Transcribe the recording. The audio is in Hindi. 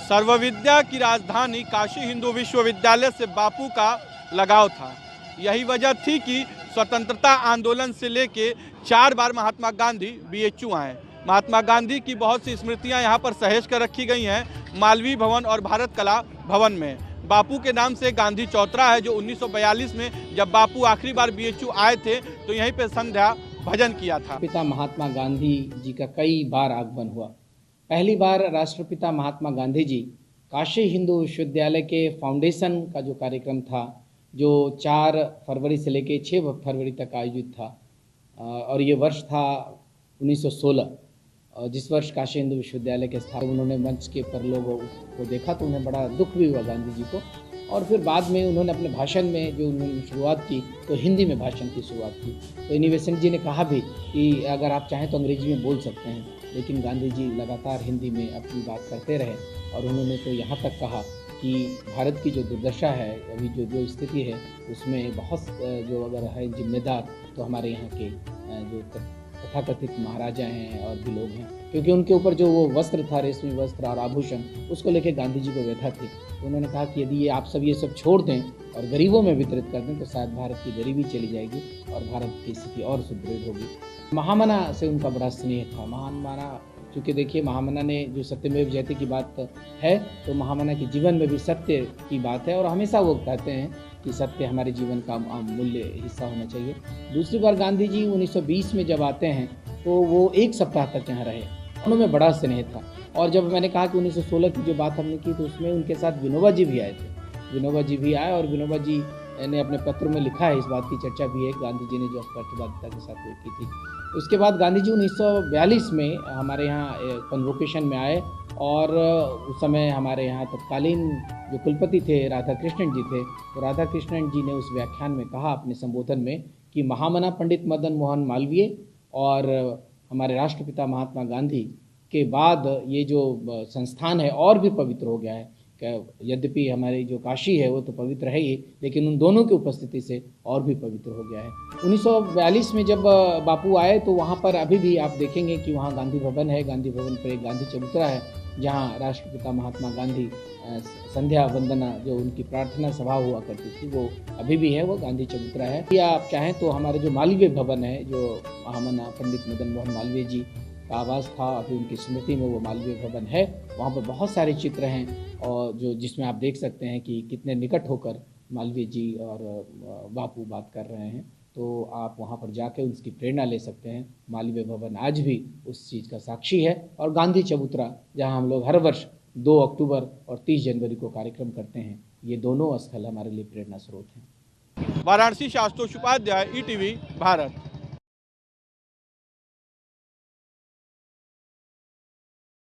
सर्वविद्या की राजधानी काशी हिंदू विश्वविद्यालय से बापू का लगाव था। यही वजह थी कि स्वतंत्रता आंदोलन से लेके 4 बार महात्मा गांधी बीएचयू आए। महात्मा गांधी की बहुत सी स्मृतियां यहाँ पर सहेज कर रखी गई हैं मालवीय भवन और भारत कला भवन में। बापू के नाम से गांधी चौतरा है, जो 1942 में जब बापू आखिरी बार बीएचयू आए थे तो यहीं पे संध्या भजन किया था। पिता महात्मा गांधी जी का कई बार आगमन हुआ। पहली बार राष्ट्रपिता महात्मा गांधी जी काशी हिंदू विश्वविद्यालय के फाउंडेशन का जो कार्यक्रम था, जो 4 फरवरी से लेकर 6 फरवरी तक आयोजित था, और ये वर्ष था 1916, जिस वर्ष काशी हिंदू विश्वविद्यालय के स्थापना। उन्होंने मंच के पर लोगों को देखा तो उन्हें बड़ा दुख भी हुआ गांधी जी को, और फिर बाद में उन्होंने अपने भाषण में जो उन्होंने शुरुआत की तो हिंदी में भाषण की शुरुआत की। तो एनी बेसेंट जी ने कहा भी कि अगर आप चाहें तो अंग्रेजी में बोल सकते हैं, लेकिन गांधी जी लगातार हिंदी में अपनी बात करते रहे। और उन्होंने तो यहाँ तक कहा कि भारत की जो दुर्दशा है, अभी जो स्थिति है, उसमें बहुत जो अगर है जिम्मेदार तो हमारे यहाँ के जो तथाकथित महाराजा हैं और भी लोग हैं, क्योंकि उनके ऊपर जो वो वस्त्र था, रेशमी वस्त्र और आभूषण, उसको लेकर गांधी जी को व्यथा थी। तो उन्होंने कहा कि यदि ये आप सब ये सब छोड़ दें और गरीबों में वितरित कर दें तो शायद भारत की गरीबी चली जाएगी और भारत की स्थिति और सुदृढ़ होगी। महामना से उनका बड़ा स्नेह था। महामना, क्योंकि देखिए महामना ने जो सत्यमेव जयते की बात है, तो महामना के जीवन में भी सत्य की बात है, और हमेशा वो कहते हैं कि सत्य हमारे जीवन का अमूल्य हिस्सा होना चाहिए। दूसरी बार गांधी जी 1920 में जब आते हैं तो वो 1 सप्ताह तक यहाँ रहे। उनमें बड़ा स्नेह था। और जब मैंने कहा कि 1916 की जो बात हमने की तो उसमें उनके साथ विनोबा जी भी आए थे। विनोबा जी भी आए और विनोबा जी ने अपने पत्र में लिखा है, इस बात की चर्चा भी है, गांधी जी ने जो प्रतिबद्धता के साथ वो की थी। उसके बाद गांधी जी 1942 में हमारे यहाँ कन्वोकेशन में आए, और उस समय हमारे यहाँ तत्कालीन जो कुलपति थे राधा कृष्णन जी थे, तो राधा कृष्णन जी ने उस व्याख्यान में कहा अपने संबोधन में कि महामना पंडित मदन मोहन मालवीय और हमारे राष्ट्रपिता महात्मा गांधी के बाद ये जो संस्थान है और भी पवित्र हो गया है। यद्यपि हमारी जो काशी है वो तो पवित्र है ही, लेकिन उन दोनों की उपस्थिति से और भी पवित्र हो गया है। 1942 में जब बापू आए तो वहाँ पर अभी भी आप देखेंगे कि वहाँ गांधी भवन है। गांधी भवन पर एक गांधी चबूतरा है, जहाँ राष्ट्रपिता महात्मा गांधी संध्या वंदना जो उनकी प्रार्थना सभा हुआ करती थी वो अभी भी है, वो गांधी चबूतरा है। या आप चाहें तो हमारे जो मालवीय भवन है, जो महामना पंडित मदन मोहन मालवीय जी का आवास था, अभी उनकी स्मृति में वो मालवीय भवन है। वहाँ पर बहुत सारे चित्र हैं और जिसमें आप देख सकते हैं कि कितने निकट होकर मालवीय जी और बापू बात कर रहे हैं। तो आप वहाँ पर जाकर उसकी प्रेरणा ले सकते हैं। मालवीय भवन आज भी उस चीज़ का साक्षी है। और गांधी चबूतरा, जहाँ हम लोग हर वर्ष 2 अक्टूबर और 30 जनवरी को कार्यक्रम करते हैं, ये दोनों स्थल हमारे लिए प्रेरणा स्रोत हैं। वाराणसी से आशुतोष उपाध्याय, ईटीवी भारत।